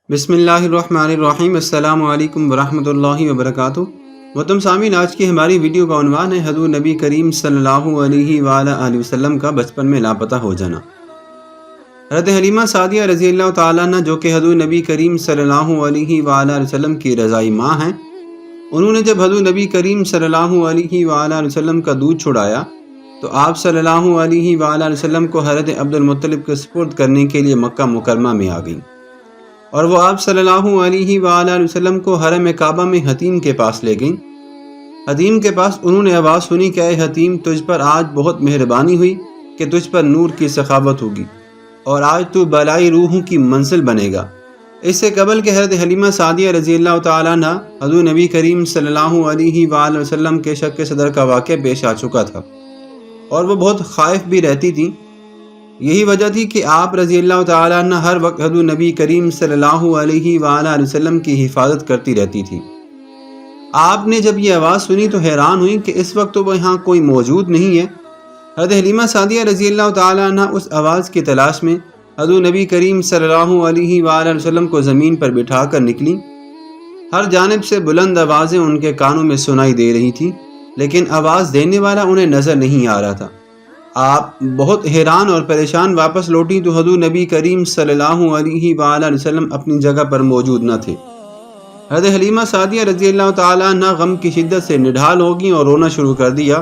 بسم اللہ الرحمن الرحیم۔ السلام علیکم ورحمۃ اللہ وبرکاتہ۔ محترم سامعین، آج کی ہماری ویڈیو کا عنوان ہے حضور نبی کریم صلی اللہ علیہ وآلہ وسلم کا بچپن میں لاپتہ ہو جانا۔ حضرت حلیمہ سعدیہ رضی اللہ تعالیٰ عنہ، جو کہ حضور نبی کریم صلی اللہ علیہ وآلہ وسلم کی رضائی ماں ہیں، انہوں نے جب حضور نبی کریم صلی اللہ علیہ وآلہ وسلم کا دودھ چھڑایا تو آپ صلی اللہ علیہ وآلہ وسلم کو حضرت عبد المطلب کے سپرد کرنے کے لیے مکہ مکرمہ میں آ گئیں، اور وہ آپ صلی اللہ علیہ وآلہ وسلم کو حرم کعبہ میں حتیم کے پاس لے گئیں۔ حتیم کے پاس انہوں نے آواز سنی کہ اے حتیم، تجھ پر آج بہت مہربانی ہوئی کہ تجھ پر نور کی سخاوت ہوگی اور آج تو بالائی روحوں کی منزل بنے گا۔ اس سے قبل کہ حضرت حلیمہ سعدیہ رضی اللہ تعالیٰ عنہ، حضور نبی کریم صلی اللہ علیہ وآلہ وسلم کے شق صدر کا واقعہ پیش آ چکا تھا اور وہ بہت خائف بھی رہتی تھیں۔ یہی وجہ تھی کہ آپ رضی اللہ تعالیٰ عنہ ہر وقت حضور نبی کریم صلی اللہ علیہ وآلہ وسلم کی حفاظت کرتی رہتی تھی۔ آپ نے جب یہ آواز سنی تو حیران ہوئی کہ اس وقت تو یہاں کوئی موجود نہیں ہے۔ حضرت حلیمہ سعدیہ رضی اللہ تعالیٰ عنہ اس آواز کی تلاش میں حضور نبی کریم صلی اللہ علیہ وآلہ وسلم کو زمین پر بٹھا کر نکلیں۔ ہر جانب سے بلند آوازیں ان کے کانوں میں سنائی دے رہی تھیں، لیکن آواز دینے والا انہیں نظر نہیں آ رہا تھا۔ آپ بہت حیران اور پریشان واپس لوٹی تو حضور نبی کریم صلی اللہ علیہ وآلہ وسلم اپنی جگہ پر موجود نہ تھے۔ حضرت حلیمہ سعدیہ رضی اللہ تعالیٰ عنہ غم کی شدت سے نڈھال ہو گئیں اور رونا شروع کر دیا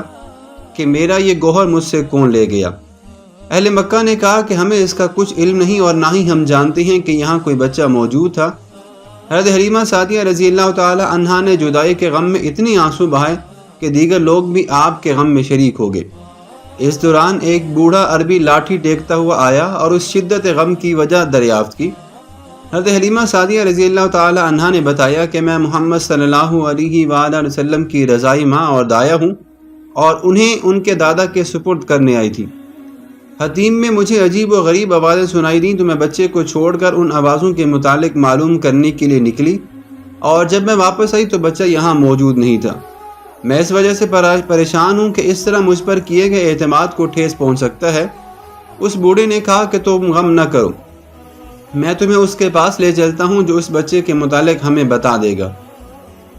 کہ میرا یہ گوہر مجھ سے کون لے گیا۔ اہل مکہ نے کہا کہ ہمیں اس کا کچھ علم نہیں اور نہ ہی ہم جانتے ہیں کہ یہاں کوئی بچہ موجود تھا۔ حضرت حلیمہ سعدیہ رضی اللہ تعالیٰ عنہ نے جدائی کے غم میں اتنی آنسو بہائے کہ دیگر لوگ بھی آپ کے غم میں شریک ہو گئے۔ اس دوران ایک بوڑھا عربی لاٹھی ٹیکتا ہوا آیا اور اس شدت غم کی وجہ دریافت کی۔ حضرت حلیمہ سعدیہ رضی اللہ تعالی عنہا نے بتایا کہ میں محمد صلی اللہ علیہ وآلہ وسلم کی رضائی ماں اور دایا ہوں اور انہیں ان کے دادا کے سپرد کرنے آئی تھی۔ حتیم میں مجھے عجیب و غریب آوازیں سنائی دیں تو میں بچے کو چھوڑ کر ان آوازوں کے متعلق معلوم کرنے کے لیے نکلی، اور جب میں واپس آئی تو بچہ یہاں موجود نہیں تھا۔ میں اس وجہ سے پریشان ہوں کہ اس طرح مجھ پر کیے گئے اعتماد کو ٹھیس پہنچ سکتا ہے۔ اس بوڑھے نے کہا کہ تم غم نہ کرو، میں تمہیں اس کے پاس لے چلتا ہوں جو اس بچے کے متعلق ہمیں بتا دے گا۔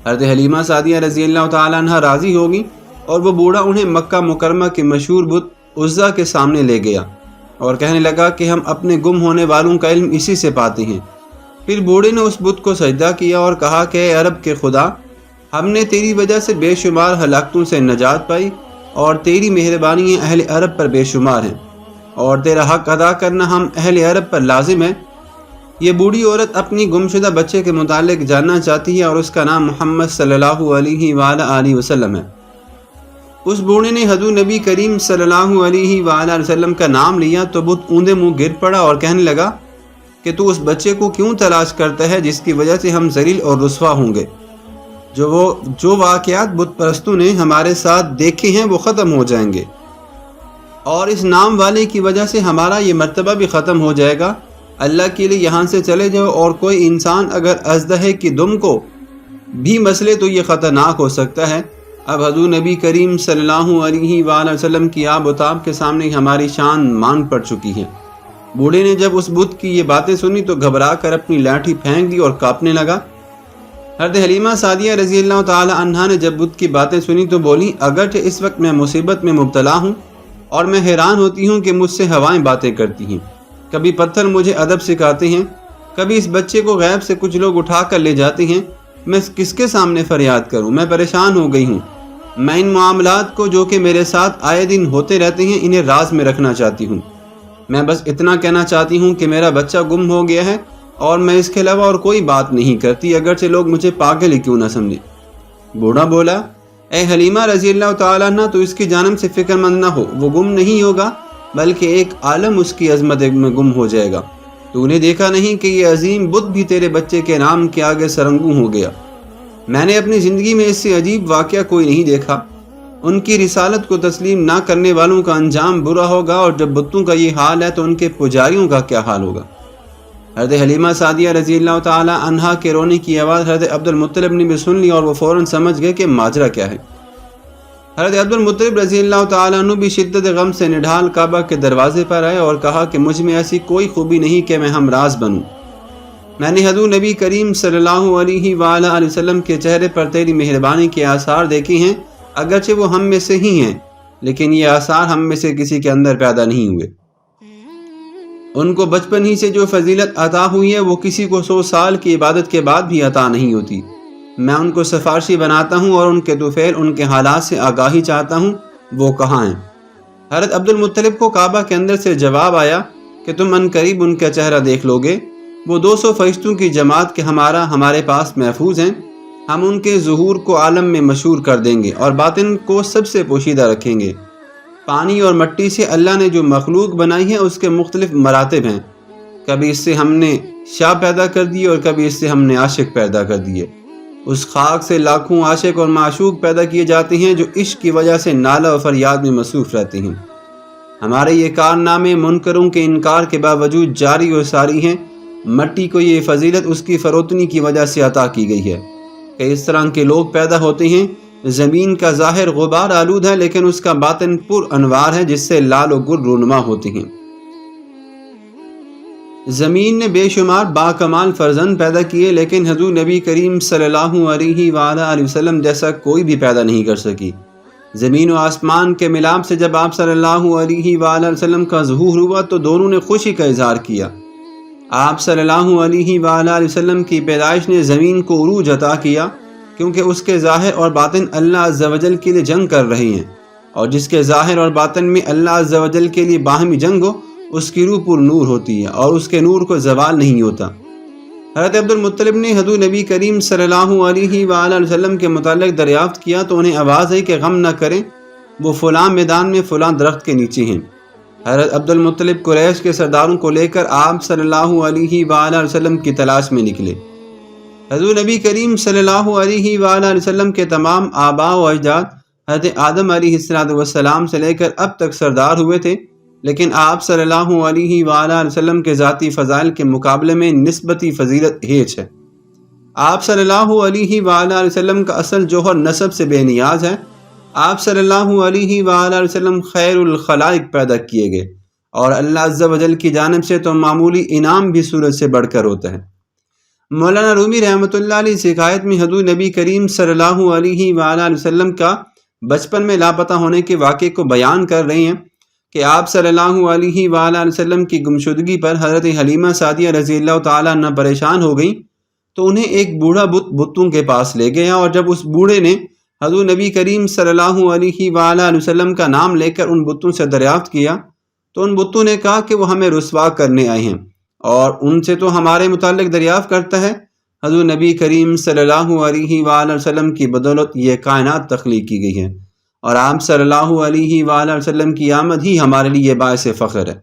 حضرت حلیمہ سعدیہ رضی اللہ تعالیٰ عنہ راضی ہوگی اور وہ بوڑھا انہیں مکہ مکرمہ کے مشہور بت عزا کے سامنے لے گیا اور کہنے لگا کہ ہم اپنے گم ہونے والوں کا علم اسی سے پاتے ہیں۔ پھر بوڑھے نے اس بت کو سجدہ کیا اور کہا کہ اے عرب کے خدا، ہم نے تیری وجہ سے بے شمار ہلاکتوں سے نجات پائی اور تیری مہربانیاں اہل عرب پر بے شمار ہیں، اور تیرا حق ادا کرنا ہم اہل عرب پر لازم ہے۔ یہ بوڑھی عورت اپنی گمشدہ بچے کے متعلق جاننا چاہتی ہے اور اس کا نام محمد صلی اللہ علیہ وآلہ وسلم ہے۔ اس بوڑھے نے حضور نبی کریم صلی اللہ علیہ وآلہ وسلم کا نام لیا تو بت اوندے منہ گر پڑا اور کہنے لگا کہ تو اس بچے کو کیوں تلاش کرتا ہے جس کی وجہ سے ہم ذلیل اور رسوا ہوں گے؟ جو واقعات بت پرستوں نے ہمارے ساتھ دیکھے ہیں وہ ختم ہو جائیں گے، اور اس نام والے کی وجہ سے ہمارا یہ مرتبہ بھی ختم ہو جائے گا۔ اللہ کے لیے یہاں سے چلے جاؤ، اور کوئی انسان اگر اژدہے کی دم کو بھی مسلے تو یہ خطرناک ہو سکتا ہے۔ اب حضور نبی کریم صلی اللہ علیہ وآلہ وسلم کی آب و تاب کے سامنے ہماری شان مان پڑ چکی ہے۔ بوڑھے نے جب اس بت کی یہ باتیں سنی تو گھبرا کر اپنی لاٹھی پھینک دی اور کانپنے لگا۔ حضرت حلیمہ سعدیہ رضی اللہ تعالی عنہا نے جب بت کی باتیں سنی تو بولی، اگرچہ اس وقت میں مصیبت میں مبتلا ہوں اور میں حیران ہوتی ہوں کہ مجھ سے ہوائیں باتیں کرتی ہیں، کبھی پتھر مجھے ادب سکھاتے ہیں، کبھی اس بچے کو غیب سے کچھ لوگ اٹھا کر لے جاتے ہیں، میں کس کے سامنے فریاد کروں؟ میں پریشان ہو گئی ہوں۔ میں ان معاملات کو جو کہ میرے ساتھ آئے دن ہوتے رہتے ہیں انہیں راز میں رکھنا چاہتی ہوں۔ میں بس اتنا کہنا چاہتی ہوں کہ میرا بچہ گم ہو گیا ہے اور میں اس کے علاوہ اور کوئی بات نہیں کرتی، اگرچہ لوگ مجھے پاگل ہی کیوں نہ سمجھیں۔ بوڑھا بولا، اے حلیمہ رضی اللہ تعالیٰ عنہ، تو اس کی جانب سے فکر مند نہ ہو، وہ گم نہیں ہوگا بلکہ ایک عالم اس کی عظمت میں گم ہو جائے گا۔ تو نے دیکھا نہیں کہ یہ عظیم بت بھی تیرے بچے کے نام کے آگے سرنگوں ہو گیا؟ میں نے اپنی زندگی میں اس سے عجیب واقعہ کوئی نہیں دیکھا۔ ان کی رسالت کو تسلیم نہ کرنے والوں کا انجام برا ہوگا، اور جب بتوں کا یہ حال ہے تو ان کے پجاریوں کا کیا حال ہوگا؟ حضرت حلیمہ سعدیہ رضی اللہ تعالی عنہا کے رونے کی آواز حضرت عبد المطلب نے بھی سن لی اور وہ فوراً سمجھ گئے کہ ماجرا کیا ہے۔ حضرت عبد المطلب رضی اللہ تعالیٰ عنہ بھی شدت غم سے نڈھال کعبہ کے دروازے پر آئے اور کہا کہ مجھ میں ایسی کوئی خوبی نہیں کہ میں ہمراز بنوں۔ میں نے حضور نبی کریم صلی اللہ علیہ وآلہ وسلم کے چہرے پر تیری مہربانی کے آثار دیکھے ہیں، اگرچہ وہ ہم میں سے ہی ہیں، لیکن یہ آثار ہم میں سے کسی کے اندر پیدا نہیں ہوئے۔ ان کو بچپن ہی سے جو فضیلت عطا ہوئی ہے وہ کسی کو 100 سال کی عبادت کے بعد بھی عطا نہیں ہوتی۔ میں ان کو سفارشی بناتا ہوں اور ان کے طفیل ان کے حالات سے آگاہی چاہتا ہوں، وہ کہاں ہیں؟ حضرت عبد المطلب کو کعبہ کے اندر سے جواب آیا کہ تم عنقریب ان کا چہرہ دیکھ لو گے، وہ 200 فرشتوں کی جماعت کے ہمارے پاس محفوظ ہیں، ہم ان کے ظہور کو عالم میں مشہور کر دیں گے اور باطن کو سب سے پوشیدہ رکھیں گے۔ پانی اور مٹی سے اللہ نے جو مخلوق بنائی ہے اس کے مختلف مراتب ہیں، کبھی اس سے ہم نے شاہ پیدا کر دیے اور کبھی اس سے ہم نے عاشق پیدا کر دیے۔ اس خاک سے لاکھوں عاشق اور معشوق پیدا کیے جاتے ہیں جو عشق کی وجہ سے نالہ و فریاد میں مصروف رہتے ہیں۔ ہمارے یہ کارنامے منکروں کے انکار کے باوجود جاری اور ساری ہیں۔ مٹی کو یہ فضیلت اس کی فروتنی کی وجہ سے عطا کی گئی ہے کہ اس طرح کے لوگ پیدا ہوتے ہیں۔ زمین کا ظاہر غبار آلود ہے لیکن اس کا باطن پر انوار ہے جس سے لال و گل رونما ہوتے ہیں۔ زمین نے بے شمار باکمال فرزند پیدا کیے لیکن حضور نبی کریم صلی اللہ علیہ وآلہ وسلم جیسا کوئی بھی پیدا نہیں کر سکی۔ زمین و آسمان کے ملاپ سے جب آپ صلی اللہ علیہ وآلہ وسلم کا ظہور ہوا تو دونوں نے خوشی کا اظہار کیا۔ آپ صلی اللہ علیہ وآلہ وسلم کی پیدائش نے زمین کو عروج عطا کیا کیونکہ اس کے ظاہر اور باطن اللہ عز و جل کے لیے جنگ کر رہی ہیں، اور جس کے ظاہر اور باطن میں اللہ عز و جل کے لیے باہمی جنگ ہو اس کی روح پر نور ہوتی ہے اور اس کے نور کو زوال نہیں ہوتا۔ حضرت عبد المطلب نے حضور نبی کریم صلی اللہ علیہ وآلہ وسلم کے متعلق دریافت کیا تو انہیں آواز آئی کہ غم نہ کریں، وہ فلاں میدان میں فلاں درخت کے نیچے ہیں۔ حضرت عبد المطلب قریش کے سرداروں کو لے کر آپ صلی اللہ علیہ وآلہ وسلم کی تلاش میں نکلے۔ حضور نبی کریم صلی اللہ علیہ وآلہ وسلم کے تمام آباء و اجداد حضرت آدم علیہ السلام سے لے کر اب تک سردار ہوئے تھے، لیکن آپ صلی اللہ علیہ وآلہ وسلم کے ذاتی فضائل کے مقابلے میں نسبتی فضیلت ہیچ ہے۔ آپ صلی اللہ علیہ وآلہ وسلم کا اصل جوہر نسب سے بے نیاز ہے۔ آپ صلی اللہ علیہ وآلہ وسلم خیر الخلائق پیدا کیے گئے اور اللہ عز و جل کی جانب سے تو معمولی انعام بھی سورج سے بڑھ کر ہوتا ہے۔ مولانا رومی رحمۃ اللہ علیہ حکایت میں حضور نبی کریم صلی اللہ علیہ وآلہ وسلم کا بچپن میں لاپتہ ہونے کے واقعے کو بیان کر رہے ہیں کہ آپ صلی اللہ علیہ وآلہ وسلم کی گمشدگی پر حضرت حلیمہ سعدیہ رضی اللہ تعالیٰ عنہ پریشان ہو گئیں تو انہیں ایک بوڑھا بتوں کے پاس لے گیا، اور جب اس بوڑھے نے حضور نبی کریم صلی اللہ علیہ وآلہ وسلم کا نام لے کر ان بتوں سے دریافت کیا تو ان بتوں نے کہا کہ وہ ہمیں رسوا کرنے آئے ہیں اور ان سے تو ہمارے متعلق دریافت کرتا ہے۔ حضور نبی کریم صلی اللہ علیہ وآلہ وسلم کی بدولت یہ کائنات تخلیق کی گئی ہے اور آپ صلی اللہ علیہ وآلہ وسلم کی آمد ہی ہمارے لیے باعث فخر ہے۔